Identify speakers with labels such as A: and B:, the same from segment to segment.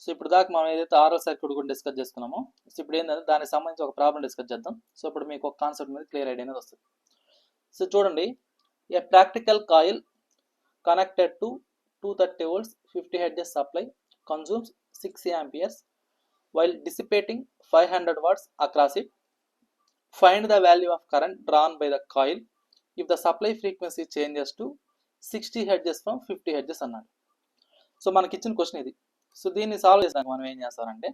A: So ఇప్పుడు దాకా మనం ఏదైతే ఆర్ఎల్ సర్క్యూట్ గురించి డిస్కస్ చేసుకున్నామో, సో ఇప్పుడు ఏంటంటే దానికి సంబంధించి ఒక ప్రాబ్లం డిస్కస్ చేద్దాం. సో ఇప్పుడు మీకు ఒక కాన్సెప్ట్ మీద క్లియర్ ఐడియా అనేది వస్తుంది. సో చూడండి, a practical coil connected to 230 volts 50 hertz supply consumes 6 amperes while dissipating 500 watts across it. Find the value of current drawn by the coil if the supply frequency changes to 60 hertz from 50 hertz అన్నాడు. So మనకి ఇచ్చిన question ఇది. So దీన్ని solve చేసాక మనం ఏం చేస్తారంటే,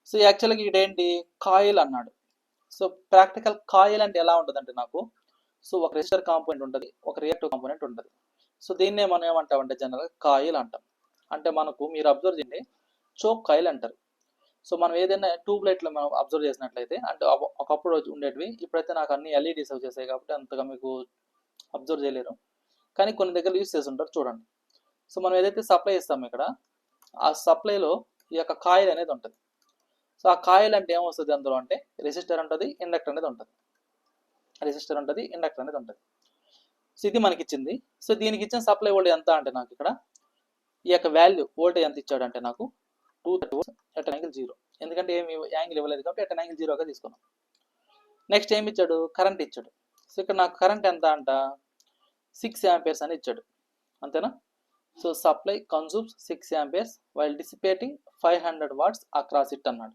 A: so యాక్చువల్గా ఇదేంటి కాయిల్ అన్నాడు. సో ప్రాక్టికల్ కాయిల్ అంటే ఎలా ఉంటుందంటే నాకు, సో ఒక రెసిస్టర్ కాంపోనెంట్ ఉంటుంది, ఒక రియాక్టివ్ కాంపోనెంట్ ఉంటుంది. సో దీన్నే మనం ఏమంటామంటే జనరల్గా కాయిల్ అంటాం. అంటే మనకు మీరు అబ్జర్వ్ చేయండి, చోక్ కాయిల్ అంటారు. సో మనం ఏదైనా ట్యూబ్ లైట్లో మనం అబ్జర్వ్ చేసినట్లయితే, అంటే ఒకప్పుడు ఉండేటివి, ఇప్పుడైతే నాకు అన్ని ఎల్ఈడీస్ వచ్చేసాయి కాబట్టి అంతగా మీకు అబ్జర్వ్ చేయలేరు, కానీ కొన్ని దగ్గర యూస్ చేసి ఉంటారు చూడండి. సో మనం ఏదైతే సప్లై ఇస్తామో ఇక్కడ, ఆ సప్లైలో ఈ యొక్క కాయిల్ అనేది ఉంటుంది. సో ఆ కాయిల్ అంటే ఏమొస్తుంది అందులో అంటే రెసిస్టర్ ఉంటుంది, ఇండక్టర్ అనేది ఉంటుంది. రెసిస్టర్ ఉంటుంది, ఇండక్టర్ అనేది ఉంటుంది. సో ఇది మనకి ఇచ్చింది. సో దీనికి ఇచ్చిన సప్లై వోల్టేజ్ ఎంత అంటే నాకు ఇక్కడ ఈ యొక్క వాల్యూ వోల్టేజ్ ఎంత ఇచ్చాడు అంటే నాకు 230 volts at an angle 0. ఎందుకంటే ఏమి యాంగిల్ ఇవ్వలేదు కాబట్టి at an angle 0గా తీసుకున్నాం. నెక్స్ట్ ఏమి ఇచ్చాడు, కరెంట్ ఇచ్చాడు. సో ఇక్కడ నాకు కరెంట్ ఎంత అంట 6 amperes అని ఇచ్చాడు, అంతేనా. So supply consumes 6 amperes while dissipating 500 watts across it అన్నాడు.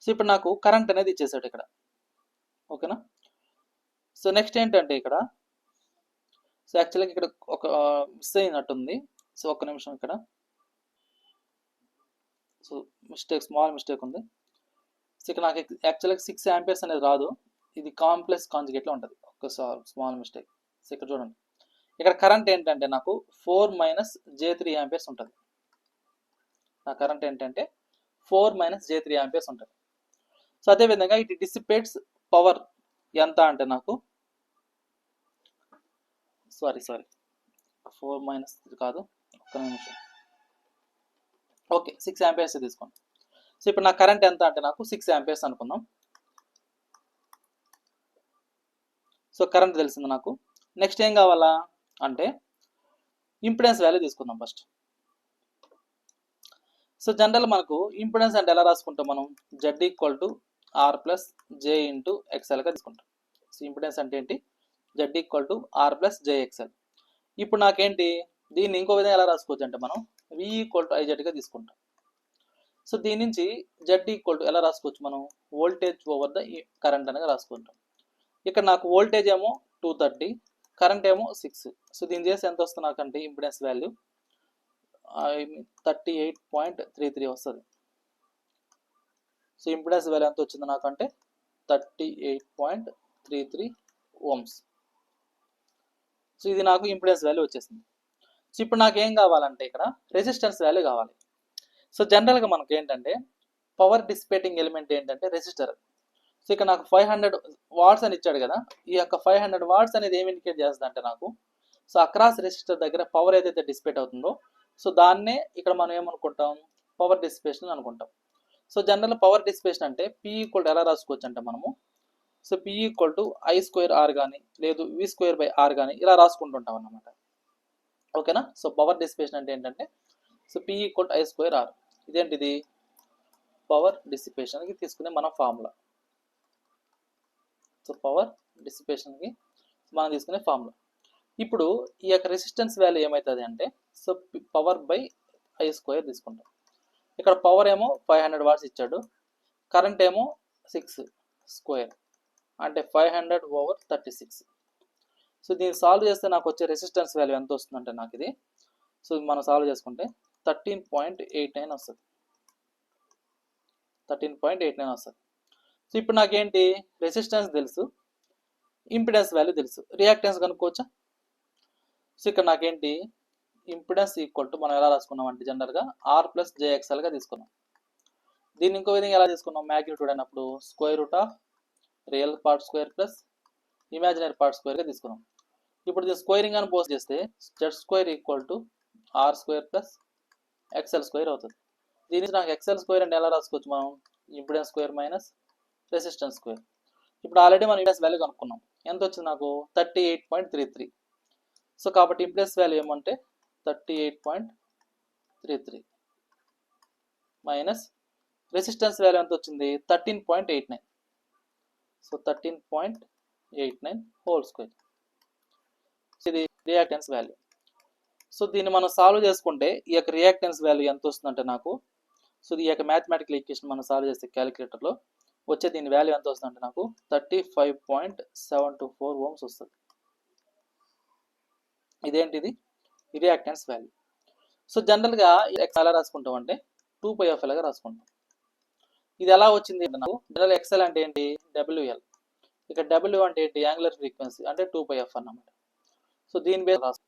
A: సో ఇప్పుడు నాకు కరెంట్ అనేది ఇచ్చేసాడు ఇక్కడ, ఓకేనా. సో నెక్స్ట్ ఏంటంటే ఇక్కడ, సో యాక్చువల్గా ఇక్కడ ఒక మిస్ అయినట్టుంది. సో ఒక్క నిమిషం ఇక్కడ, సో స్మాల్ మిస్టేక్ ఉంది. సో ఇక్కడ నాకు యాక్చువల్గా 6 amperes అనేది రాదు, ఇది కాంప్లెక్స్ కాంజుగేట్లో ఉంటుంది, ఒక స్మాల్ మిస్టేక్. సో ఇక్కడ చూడండి, ఇక్కడ కరెంట్ ఏంటంటే నాకు 4 - j3 amperes ఉంటుంది. నా కరెంట్ ఏంటంటే 4 - j3 amperes ఉంటుంది. సో అదేవిధంగా ఇట్ డిసిపేట్స్ పవర్ ఎంత అంటే నాకు సారీ 4 - కాదు, ఒక్క నిమిషం. ఓకే, 6 amperes తీసుకోండి. సో ఇప్పుడు నా కరెంట్ ఎంత అంటే నాకు 6 amperes అనుకుందాం. సో కరెంట్ తెలిసింది నాకు. నెక్స్ట్ ఏం కావాలా అంటే ఇంపిడెన్స్ వాల్యూ తీసుకుందాం ఫస్ట్. సో జనరల్ మనకు ఇంపిడెన్స్ అంటే ఎలా రాసుకుంటాం మనం, Z R + J × XL గా తీసుకుంటాం. సో ఇంపిడెన్స్ అంటే ఏంటి, Z R + J XL. ఇప్పుడు నాకేంటి, దీన్ని ఇంకో విధంగా ఎలా రాసుకోవచ్చు అంటే మనం V = IZ గా తీసుకుంటాం. సో దీని నుంచి Z ఎలా రాసుకోవచ్చు మనం, వోల్టేజ్ ఓవర్ ద కరెంట్ అనేది రాసుకుంటాం. ఇక్కడ నాకు వోల్టేజ్ ఏమో 230, కరెంట్ ఏమో 6. సో దీని చేసి ఎంత వస్తుంది నాకంటే ఇంపిడెన్స్ వాల్యూ 38.33 వస్తుంది. సో ఇంపిడెన్స్ వాల్యూ ఎంత వచ్చింది నాకంటే 38.33 ohms. సో ఇది నాకు ఇంపిడెన్స్ వాల్యూ వచ్చేసింది. సో ఇప్పుడు నాకు ఏం కావాలంటే ఇక్కడ రెసిస్టెన్స్ వాల్యూ కావాలి. సో జనరల్గా మనకి ఏంటంటే పవర్ డిసిపేటింగ్ ఎలిమెంట్ ఏంటంటే రెసిస్టర్. సో ఇక్కడ నాకు 500 watts అని ఇచ్చాడు కదా, ఈ యొక్క 500 watts అనేది ఏమి ఇండికేట్ చేస్తుంది అంటే నాకు, సో అక్రాస్ రెసిస్టర్ దగ్గర పవర్ ఏదైతే డిసిపేట్ అవుతుందో, సో దాన్నే ఇక్కడ మనం ఏమనుకుంటాం, పవర్ డిసిపేషన్ అనుకుంటాం. సో జనరల్ పవర్ డిసిపేషన్ అంటే P ఎలా రాసుకోవచ్చు అంటే మనము, సో P I²R కానీ లేదు V²/R కానీ ఇలా రాసుకుంటుంటాం అన్నమాట, ఓకేనా. సో పవర్ డిసిపేషన్ అంటే ఏంటంటే, సో P I²R. ఇదేంటిది పవర్ డిసిపేషన్కి తీసుకునే మన ఫార్ములా. సో పవర్ డిసిపేషన్కి మనం తీసుకునే ఫార్ములా. ఇప్పుడు ఈ యొక్క రెసిస్టెన్స్ వాల్యూ ఏమవుతుంది అంటే, సో పవర్ బై I² తీసుకుంటాం. ఇక్కడ పవర్ ఏమో 500 watts ఇచ్చాడు, కరెంట్ ఏమో 6² అంటే 500/36. సో దీన్ని సాల్వ్ చేస్తే నాకు వచ్చే రెసిస్టెన్స్ వాల్యూ ఎంత వస్తుందంటే నాకు ఇది, సో మనం సాల్వ్ చేసుకుంటే 13.89 వస్తుంది. 13.89 వస్తుంది. సో ఇప్పుడు నాకేంటి రెసిస్టెన్స్ తెలుసు, ఇంపిడెన్స్ వాల్యూ తెలుసు, రియాక్టెన్స్ కనుక్కోవచ్చా. సో ఇక్కడ నాకేంటి ఇంపిడెన్స్ మనం ఎలా రాసుకున్నాం అంటే జనరల్గా R + J XL గా తీసుకున్నాం. దీన్ని ఇంకో విధంగా ఎలా తీసుకున్నాం, మ్యాగ్నిట్యూడ్ అయినప్పుడు √, real part square plus imaginary part స్క్వేర్గా తీసుకున్నాం. ఇప్పుడు దీన్ని స్క్వేరింగ్ అని పోస్ట్ చేస్తే Z² R² + XL² అవుతుంది. దీని నాకు XL² అంటే ఎలా రాసుకోవచ్చు మనం, impedance square minus resistance square. ఇప్పుడు ఆల్రెడీ మనం ఇంపిడెన్స్ వాల్యూ కనుక్కున్నాం, ఎంత వచ్చింది నాకు 38.33. సో కాబట్టి ఇంపిడెన్స్ వాల్యూ ఏమంటే 38.33. మైనస్ రెసిస్టెన్స్ వాల్యూ ఎంత వచ్చింది 13.89. So 13.89 whole square. ఇది రియాక్టెన్స్ వాల్యూ. సో దీన్ని మనం సాల్వ్ చేసుకుంటే ఈ యొక్క రియాక్టెన్స్ వాల్యూ ఎంత వస్తుందంటే నాకు, సో ఈ యొక్క మ్యాథమెటికల్ ఈక్వేషన్ మనం సాల్వ్ చేస్తే క్యాలిక్యులేటర్లో వచ్చే దీని వాల్యూ ఎంత వస్తుందంటే నాకు 35.724 ఓమ్స్ వస్తుంది. ఇదేంటిది రియాక్టెన్స్ వాల్యూ. సో జనరల్గా ఎక్స్ ఎలా రాసుకుంటాం అంటే 2πfLగా రాసుకుంటాం. ఇది ఎలా వచ్చింది అంటే నాకు జనరల్ ఎక్స్ఎల్ అంటే ఏంటి డబ్ల్యూఎల్, ఇక డబ్ల్యూ అంటే ఏంటి యాంగులర్ ఫ్రీక్వెన్సీ అంటే 2πf అన్నమాట. సో దీని బేస్ రాసు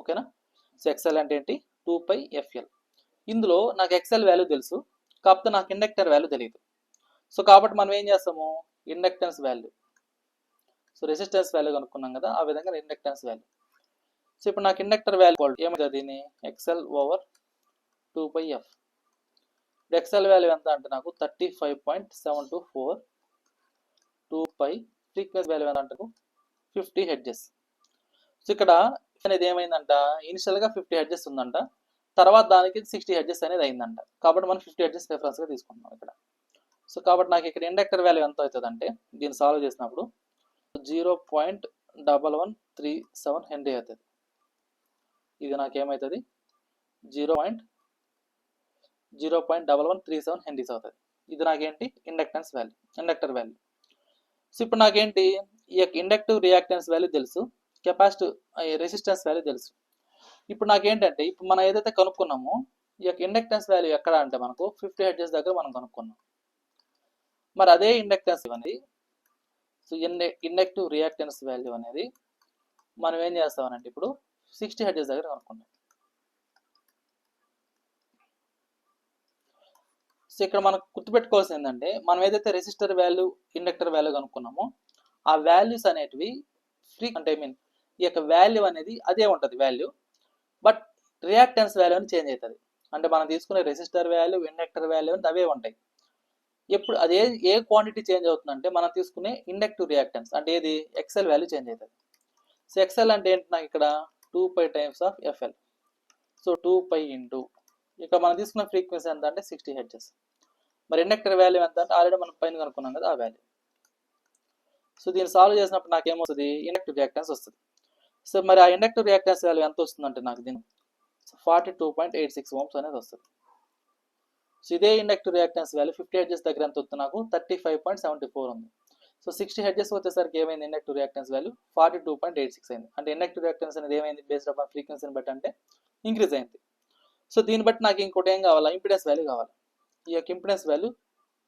A: ఓకేనా. సో ఎక్స్ఎల్ అంటే ఏంటి 2πfL. ఇందులో నాకు ఎక్స్ఎల్ వాల్యూ తెలుసు, కాకపోతే నాకు ఇండక్టర్ వాల్యూ తెలియదు. సో కాబట్టి మనం ఏం చేస్తాము inductance value, so resistance value కనుక్కున్నాం కదా, ఆ విధంగా ఇండక్టెన్స్ వాల్యూ. సో ఇప్పుడు నాకు ఇండక్టర్ వాల్యూ ఏమవుతుంది దీన్ని XL over 2πf. XL value ఎంత అంటే నాకు 35.724 2π, ఫ్రీక్వెన్సీ వాల్యూ ఎంత అంటే 50 హెర్ట్జ్. సో ఇక్కడ అనేది ఏమైందంట ఇనిషియల్గా 50 హెర్ట్జ్ ఉందంట, తర్వాత దానికి 60 హెర్ట్జ్ అనేది అయిందంట. కాబట్టి మనం 50 హెర్ట్జ్ రెఫరెన్స్గా తీసుకుంటున్నాం ఇక్కడ. సో కాబట్టి నాకు ఇక్కడ ఇండక్టర్ వాల్యూ ఎంత అవుతుంది అంటే దీన్ని సాల్వ్ చేసినప్పుడు 0.1137 హెన్రీ అవుతుంది. ఇది నాకు ఏమవుతుంది 0.1137 హెన్రీస్ అవుతుంది. ఇది నాకేంటి inductance value, inductor value. So ఇప్పుడు నాకేంటి ఈ యొక్క ఇండక్టివ్ రియాక్టెన్స్ వాల్యూ తెలుసు, కెపాసిటివ్ రెసిస్టెన్స్ వాల్యూ తెలుసు. ఇప్పుడు నాకేంటంటే ఇప్పుడు మనం ఏదైతే కనుక్కున్నామో ఈ యొక్క ఇండక్టెన్స్ వాల్యూ ఎక్కడ అంటే మనకు 50 హెర్ట్జ్ దగ్గర మనం కనుక్కున్నాం. మరి అదే ఇండక్టెన్స్ అనేది, సో ఇండక్టివ్ రియాక్టెన్స్ వాల్యూ అనేది మనం ఏం చేస్తామనంటే ఇప్పుడు 60 హెర్ట్జ్ దగ్గర కనుక్కుంటాం. సో ఇక్కడ మనకు గుర్తుపెట్టుకోవాల్సింది ఏంటంటే మనం ఏదైతే రెసిస్టర్ వాల్యూ ఇండక్టర్ వాల్యూ కనుక్కున్నామో ఆ వాల్యూస్ అనేటివి అంటే ఈ యొక్క వాల్యూ అనేది అదే ఉంటుంది వాల్యూ, బట్ రియాక్టెన్స్ వాల్యూ అని చేంజ్ అవుతుంది. అంటే మనం తీసుకునే రెసిస్టర్ వాల్యూ ఇండక్టర్ వాల్యూ అని అవే ఉంటాయి. ఎప్పుడు అదే ఏ క్వాంటిటీ చేంజ్ అవుతుందంటే మనం తీసుకునే ఇండక్టివ్ రియాక్టెన్స్ అంటే ఏది ఎక్స్ఎల్ వాల్యూ చేంజ్ అవుతుంది. సో ఎక్స్ఎల్ అంటే ఏంటి నాకు ఇక్కడ 2π times of FL. So 2π into ఇక్కడ మనం తీసుకున్న ఫ్రీక్వెన్సీ ఎంత అంటే 60 హెర్ట్జ్. మరి ఇండక్టర్ వాల్యూ ఎంత అంటే ఆల్రెడీ మనం పైన కనుక్కున్నాం కదా ఆ వాల్యూ. సో దీన్ని సాల్వ్ చేసినప్పుడు నాకు ఏమొస్తుంది ఇండక్టివ్ రియాక్టెన్స్ వస్తుంది. సో మరి ఆ ఇండక్టివ్ రియాక్టెన్స్ వాల్యూ ఎంత వస్తుందంటే నాకు దీన్ని 42.86 ఓమ్స్ అనేది వస్తుంది. సో ఇదే ఇండక్టివ్ రియాక్టెన్స్ వాల్యూ 50 హెర్ట్జ్ దగ్గర ఎంత వస్తుంది నాకు 35.74 ఉంది. సో 60 హెర్ట్జ్ వచ్చేసరికి ఏమైంది ఇండక్టివ్ రియాక్టెన్స్ వాల్యూ 42.86 అయింది. అంటే ఇండక్టివ్ రియాక్టెన్స్ అనేది ఏమైంది బేస్డ్ ఆన్ ఫ్రీక్వెన్సీని బట్టి అంటే ఇంక్రీజ్ అయింది. సో దీన్ని బట్టి నాకు ఇంకోటి ఏం కావాలా ఇంపిడెన్స్ వాల్యూ కావాలి. ఈ యొక్క ఇంపిడెన్స్ వాల్యూ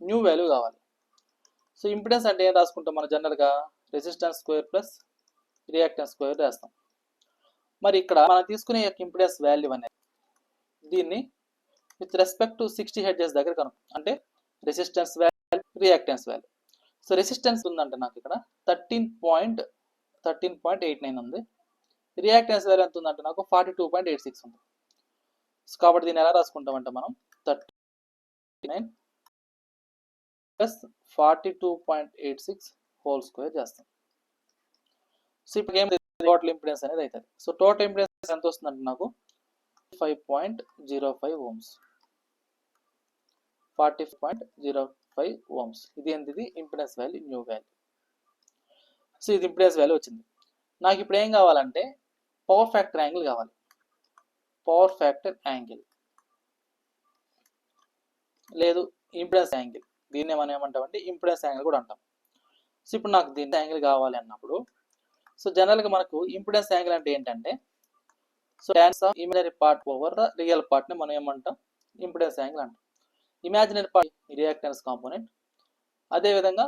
A: న్యూ వాల్యూ కావాలి. సో ఇంపిడెన్స్ అంటే ఏం రాసుకుంటాం మనం జనరల్గా resistance square plus reactance square రాస్తాం. మరి ఇక్కడ మనం తీసుకునే యొక్క ఇంపిడెన్స్ వాల్యూ అనేది దీన్ని విత్ రెస్పెక్ట్ టు 60 హెర్ట్జ్ దగ్గర కనుక అంటే resistance value reactance value. So resistance ఉందంటే నాకు ఇక్కడ 13.89 ఉంది, రియాక్టెన్స్ వాల్యూ ఎంత ఉందంటే నాకు 42.86 ఉంది. సో కాబట్టి దీన్ని ఎలా రాసుకుంటామంటే మనం 39 ప్లస్ 42.86 హోల్ స్క్వేర్ చేస్తాం. సో ఇప్పుడు ఏం టోటల్ ఇంపిడెన్స్ అనేది అవుతుంది. సో టోటల్ ఇంపిడెన్స్ ఎంత వస్తుందంటే నాకు 5.05 ఓమ్స్, 40.05 ఓమ్స్. ఇది ఏంటిది impedance value new value. So ఇది ఇంపిడెన్స్ వాల్యూ వచ్చింది. నాకు ఇప్పుడు ఏం కావాలంటే పవర్ ఫ్యాక్టర్ యాంగిల్ కావాలి. పవర్ ఫ్యాక్టర్ యాంగిల్ లేదు ఇంపిడెన్స్ యాంగిల్, దీన్నే మనం ఏమంటామంటే ఇంపిడెన్స్ యాంగిల్ కూడా అంటాం. సో ఇప్పుడు నాకు దీని యాంగిల్ కావాలి అన్నప్పుడు సో జనరల్గా మనకు ఇంపిడెన్స్ యాంగిల్ అంటే ఏంటంటే so tans of imaginary part over the real పార్ట్ని మనం ఏమంటాం ఇంపిడెన్స్ యాంగిల్ అంటాం. ఇమాజినరీ పార్ట్ రియాక్టెన్స్ కాంపోనెంట్, అదేవిధంగా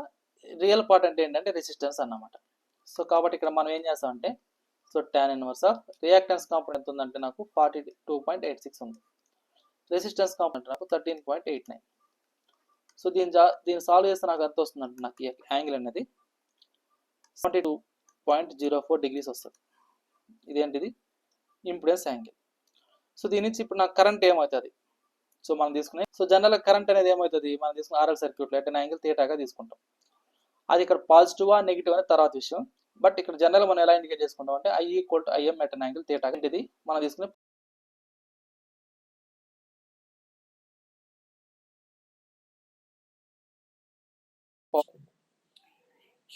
A: రియల్ పార్ట్ అంటే ఏంటంటే రెసిస్టెన్స్ అన్నమాట. సో కాబట్టి ఇక్కడ మనం ఏం చేస్తామంటే so tan inverse of reactance component ఎంత ఉందంటే నాకు 42.86 ఉంది, రెసిస్టెన్స్ కాంపోనెంట్ నాకు 13.89. సో దీన్ని సాల్వ్ చేస్తే నాకు ఎంత వస్తుందంటే నాకు ఈ యాంగిల్ అనేది 72.04 డిగ్రీస్ వస్తుంది. ఇదేంటిది ఇంపిడెన్స్ యాంగిల్. సో దీని నుంచి ఇప్పుడు నాకు కరెంట్ ఏమవుతుంది సో మనం తీసుకునే సో జనరల్ కరెంట్ అనేది ఏమవుతుంది మనం తీసుకున్న ఆర్ఎల్ సర్క్యూట్లో ఎట్ యాంగిల్ థీటాగా తీసుకుంటాం. అది ఇక్కడ పాజిటివా నెగిటివ్ అనేది తర్వాత విషయం, బట్ ఇక్కడ జనరల్ మనం ఎలా ఇండికేట్ చేసుకుంటాం అంటే I = IM ఎట్ యాంగిల్ థీటాగా ఇది మనం తీసుకునే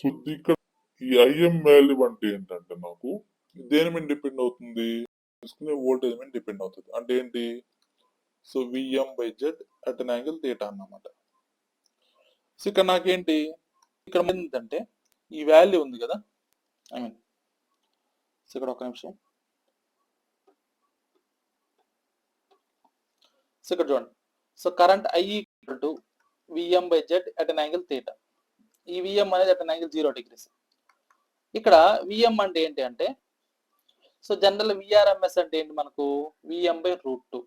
B: సో ఇక్కడ ఈ ఐఎం వాల్యూ అంటే ఏంటంటే నాకు దేని మీద డిపెండ్ అవుతుంది, తీసుకునే వోల్టేజ్ మీద డిపెండ్ అవుతుంది. అంటే ఏంటి, so VM by Z at an angle theta అన్నమాట. సో ఇక్కడ నాకేంటి, ఇక్కడ ఏంటంటే ఈ వాల్యూ ఉంది కదా, ఐ మీన్ సో ఇక్కడ ఒక నిమిషం, సో ఇక్కడ చూడండి, so current I equal to VM by Z at an angle theta. ఈ విఎం అనేది అట్ అన్ యాంగిల్ 0 degrees. ఇక్కడ విఎం అంటే ఏంటి అంటే, సో జనరల్ విఆర్ఎంఎస్ అంటే ఏంటి మనకు, VM by root 2.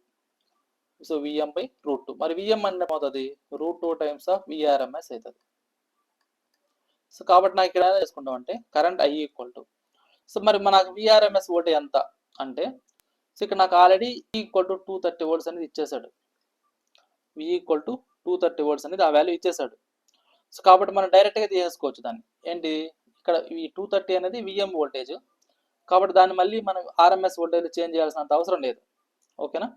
B: So VM by root 2, మరి విఎం అంటే ఏమవుతుంది, రూట్ 2 టైమ్స్ ఆఫ్ విఆర్ఎంఎస్ అవుతుంది. సో కాబట్టి నాకు ఇక్కడ చేసుకుంటాం అంటే current I equal to, so మరి మనకు విఆర్ఎంఎస్ వోల్టేజ్ ఎంత అంటే, సో ఇక్కడ నాకు ఆల్రెడీ ఈక్వల్ టు 230 volts అనేది ఇచ్చేసాడు. వి ఈక్వల్ టు 230 volts అనేది ఆ వాల్యూ ఇచ్చేసాడు. సో కాబట్టి మనం డైరెక్ట్గా తీసేసుకోవచ్చు దాన్ని. ఏంటి, ఇక్కడ ఈ 230 అనేది విఎం వోల్టేజ్, కాబట్టి దాన్ని మళ్ళీ మనం ఆర్ఎంఎస్ వోల్టేజ్ చేంజ్ చేయాల్సినంత అవసరం లేదు. ఓకేనా.